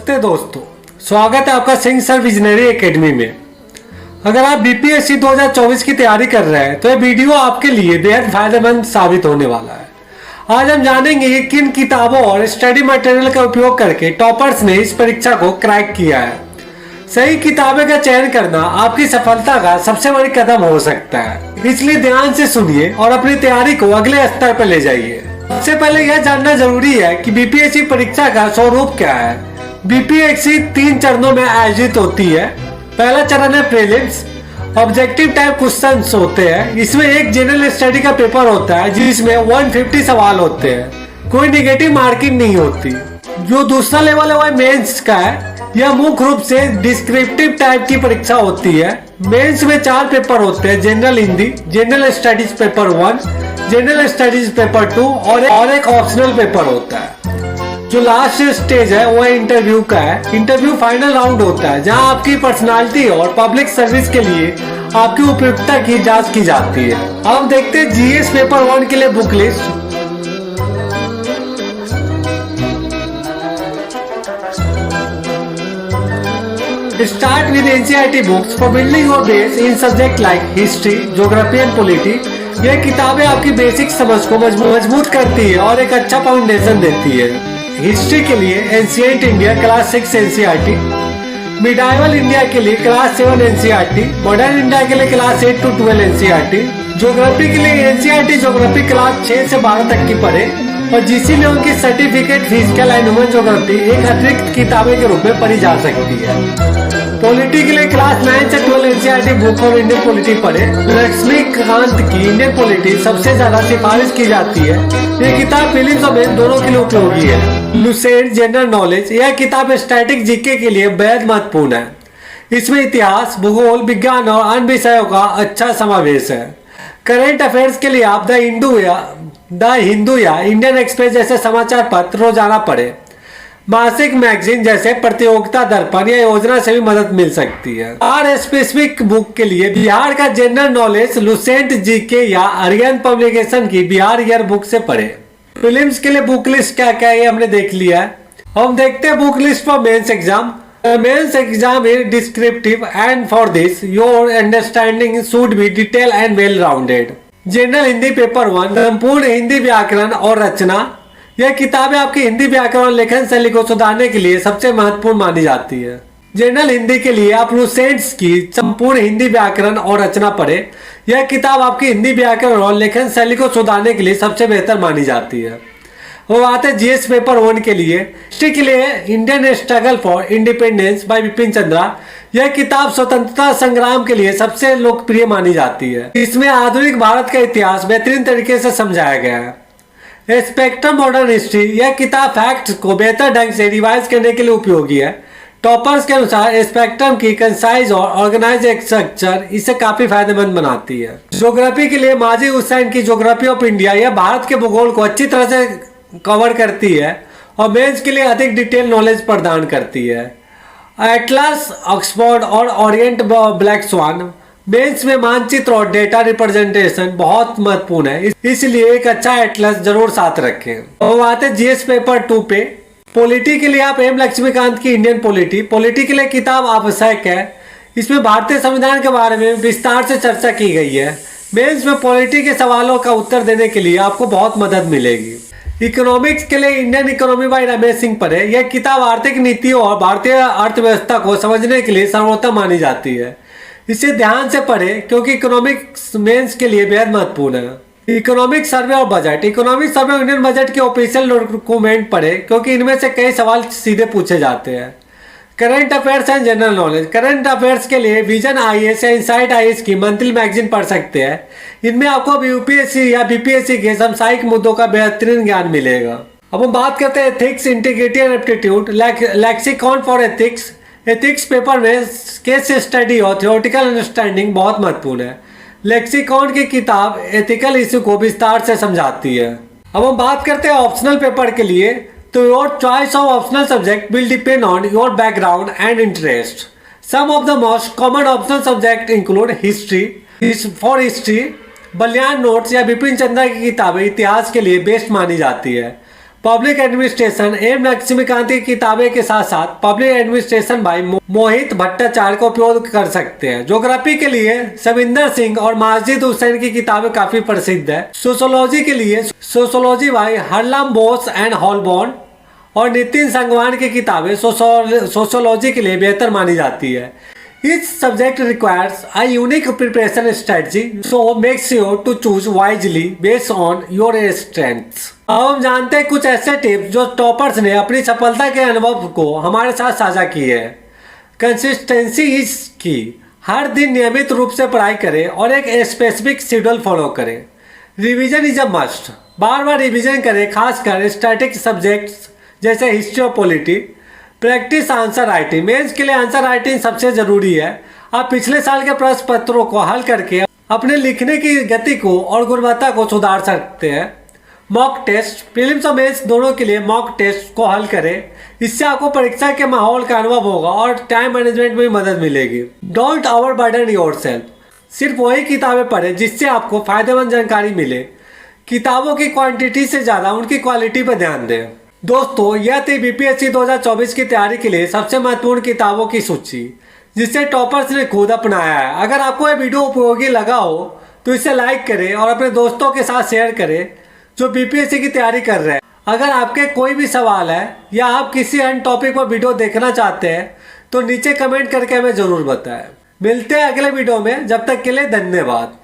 नमस्ते दोस्तों, स्वागत है आपका सिंह सर विजनरी एकेडमी में। अगर आप बीपीएससी 2024 की तैयारी कर रहे हैं तो ये वीडियो आपके लिए बेहद फायदेमंद साबित होने वाला है। आज हम जानेंगे कि किन किताबों और स्टडी मटेरियल का उपयोग करके टॉपर्स ने इस परीक्षा को क्रैक किया है। सही किताबें का चयन करना आपकी सफलता का सबसे बड़ी कदम हो सकता है, इसलिए ध्यान से सुनिए और अपनी तैयारी को अगले स्तर पर ले जाइए। सबसे पहले यह जानना जरूरी है कि बीपीएससी परीक्षा का स्वरूप क्या है। बीपीएससी 3 चरणों में आयोजित होती है। पहला चरण है प्रीलिम्स। ऑब्जेक्टिव टाइप क्वेश्चंस होते हैं। इसमें एक जनरल स्टडी का पेपर होता है जिसमें 150 सवाल होते हैं। कोई नेगेटिव मार्किंग नहीं होती। जो दूसरा लेवल है वह मेंस का है। यह मुख्य रूप से डिस्क्रिप्टिव टाइप की परीक्षा होती है। मेंस में 4 पेपर होते हैं, general Hindi, general studies paper 1, general studies paper 2 और एक ऑप्शनल पेपर होता है। जो लास्ट स्टेज है वह इंटरव्यू का है। इंटरव्यू फाइनल राउंड होता है जहां आपकी पर्सनालिटी और पब्लिक सर्विस के लिए आपकी उपयुक्तता की जांच की जाती है। अब देखते हैं जीएस पेपर 1 के लिए book list. Start with NCERT books for building your base in subject like history, geography and polity। यह किताबें आपकी बेसिक समझ को मजबूत करती है और एक अच्छा फाउंडेशन देती है। हिस्ट्री के लिए ancient India class 6 NCERT, medieval India के लिए क्लास 7 NCERT, मॉडर्न इंडिया के लिए क्लास 8 to 12 NCERT, ज्योग्राफी के लिए NCERT ज्योग्राफी क्लास 6 से 12 तक की पढ़े और जीसी में उनकी certificate physical and human geography एक अतिरिक्त किताबें के रूप में पढ़ी जा सकती है। पॉलिटी के लिए क्लास 9 से 12 NCERT बुक और इंडियन पॉलिटी पढ़े। लक्ष्मीकांत की इंडियन पॉलिटी सबसे ज्यादा सिफारिश की जाती है। यह किताब प्रीलिम्स और मेंस दोनों के लिए उपयोगी है। लुसेंट जनरल नॉलेज, यह किताब स्टैटिक जीके के लिए बेहद महत्वपूर्ण है। इसमें इतिहास, भूगोल, विज्ञान और अन्य विषयों का अच्छा समावेश है। करेंट अफेयर्स के लिए आप द हिंदू या इंडियन एक्सप्रेस जैसे समाचार पत्र रोजाना पढ़े। मासिक मैगजीन जैसे प्रतियोगिता दर्पण या योजना से भी मदद मिल सकती है। और स्पेसिफिक बुक के लिए बिहार का जनरल नॉलेज, लुसेंट जीके या आर्यन पब्लिकेशन की बिहार ईयर बुक से पढ़े। प्रीलिम्स के लिए बुक लिस्ट क्या क्या है हमने देख लिया है। हम देखते हैं book list for mains exam. Mains exam is descriptive and for this your understanding should be detail and well rounded. General Hindi paper 1, संपूर्ण हिंदी व्याकरण और रचना। यह किताबें आपकी हिंदी व्याकरण और लेखन शैली को सुधारने के लिए सबसे महत्वपूर्ण मानी जाती है। जनरल हिंदी के लिए आप लुसेंट्स की संपूर्ण हिंदी व्याकरण और रचना पढ़े। यह किताब आपकी हिंदी व्याकरण और लेखन शैली को सुधारने के लिए सबसे बेहतर मानी जाती है। वो आते हैं जीएस पेपर 1 के लिए। हिस्ट्री के लिए Indian struggle for independence bye Bipin Chandra. यह किताब स्वतंत्रता संग्राम के लिए सबसे लोकप्रिय मानी जाती है। इसमें आधुनिक भारत का इतिहास बेहतरीन तरीके से समझाया गया है। स्पेक्ट्रम मॉडर्न हिस्ट्री, यह किताब फैक्ट्स को बेहतर ढंग से रिवाइज करने के लिए उपयोगी है। टॉपर्स के अनुसार स्पेक्ट्रम की कंसाइज और ऑर्गेनाइज स्ट्रक्चर इसे काफी फायदेमंद बनाती है। ज्योग्राफी के लिए माजी हुसैन की ज्योग्राफी ऑफ इंडिया, यह भारत के भूगोल को अच्छी तरह से कवर करती है और मेंस के लिए अधिक डिटेल नॉलेज प्रदान करती है। एटलस, ऑक्सफोर्ड और ओरिएंट ब्लैक स्वान, मेंस में मानचित्र और डेटा रिप्रेजेंटेशन बहुत महत्वपूर्ण है, इसलिए एक अच्छा एटलस जरूर साथ रखें। और आते हैं जीएस पेपर 2 पे। पॉलिटी के लिए आप एम लक्ष्मीकांत की इंडियन पॉलिटी। पॉलिटी के लिए किताब आवश्यक है। इसमें भारतीय संविधान के बारे में विस्तार से चर्चा की गई है। मेंस में पॉलिटी के सवालों का उत्तर देने के लिए आपको बहुत मदद मिलेगी। इकोनॉमिक्स के लिए Indian economy bye Ramesh Singh पढ़े। यह किताब आर्थिक नीतियों और भारतीय अर्थव्यवस्था को समझने के लिए सर्वोत्तम मानी जाती है। इसे ध्यान से पढ़े क्योंकि इकोनॉमिक्स मेंस के लिए बेहद महत्वपूर्ण है। इकोनॉमिक सर्वे और बजट। इकोनॉमिक सर्वे और इंडियन बजट के ऑफिशियल डॉक्यूमेंट पढ़े क्योंकि इनमें से कई सवाल सीधे पूछे जाते हैं। Current affairs and general knowledge. Current affairs के लिए विजन आईएएस या इनसाइट आईएएस की मंथली मैगजीन पढ़ सकते हैं। इनमें आपको यूपीएससी या बीपीएससी के समसामयिक मुद्दों का बेहतरीन ज्ञान मिलेगा। अब हम बात करते हैं ethics, integrity and aptitude. Lexicon for ethics. Ethics paper में केस स्टडी और थियोरेटिकल अंडरस्टैंडिंग बहुत महत्वपूर्ण है। लेक्सिकॉन की किताब एथिकल इशू को विस्तार से समझाती है। अब हम बात करते हैं ऑप्शनल पेपर के लिए। तो your choice of optional subject will depend on your background and interest. Some of the most common optional subject include history. For history, Baliyan notes या बिपिन चंद्रा की किताबें इतिहास के लिए बेस्ट मानी जाती है। पब्लिक एडमिनिस्ट्रेशन एम लक्ष्मीकांत की किताबें के साथ साथ पब्लिक एडमिनिस्ट्रेशन बाय मोहित भट्टाचार्य का उपयोग कर सकते हैं। ज्योग्राफी के लिए सविंदर सिंह और माजिद हुसैन की किताबें काफी प्रसिद्ध है। सोशोलॉजी के लिए सोशोलॉजी बाय हरलाम बोस एंड हॉलबॉर्न और नितिन संगवान की किताबें सोशोलॉजी के लिए बेहतर मानी जाती है। Each subject requires a unique preparation strategy, so make sure to choose wisely based on your strengths. अब हम जानते हैं कुछ ऐसे टिप्स जो टॉपर्स ने अपनी सफलता के अनुभव को हमारे साथ साझा किए हैं। कंसिस्टेंसी इज की, हर दिन नियमित रूप से पढ़ाई करें और एक स्पेसिफिक शेड्यूल फॉलो करें। रिवीजन इज अ मस्ट, बार बार रिवीजन करें, खासकर स्टैटिक सब्जेक्ट्स जैसे हिस्ट्री और polity. Practice answer writing, mains के लिए आंसर राइटिंग सबसे जरूरी है। आप पिछले साल के प्रश्न पत्रों को हल करके अपने लिखने की गति को और गुणवत्ता को सुधार सकते हैं। मॉक टेस्ट, प्रीलिम्स और मेंस दोनों के लिए मॉक टेस्ट को हल करें। इससे आपको परीक्षा के माहौल का अनुभव होगा और टाइम मैनेजमेंट में भी मदद मिलेगी। डोंट ओवरबर्डन योरसेल्फ, सिर्फ वही किताबें पढ़ें जिससे आपको फायदेमंद जानकारी मिले। किताबों की क्वांटिटी से ज़्यादा उनकी क्वालिटी पर ध्यान दें। दोस्तों, यह थी बीपीएससी 2024 की तैयारी के लिए सबसे महत्वपूर्ण किताबों की सूची जिसे टॉपर्स ने खुद अपनाया है। अगर आपको यह वीडियो उपयोगी लगा हो तो इसे लाइक करें और अपने दोस्तों के साथ शेयर करें जो बीपीएससी की तैयारी कर रहे हैं। अगर आपके कोई भी सवाल है या आप किसी अन्य टॉपिक पर वीडियो देखना चाहते हैं तो नीचे कमेंट करके हमें जरूर बताएं। मिलते हैं अगले वीडियो में, जब तक के लिए धन्यवाद।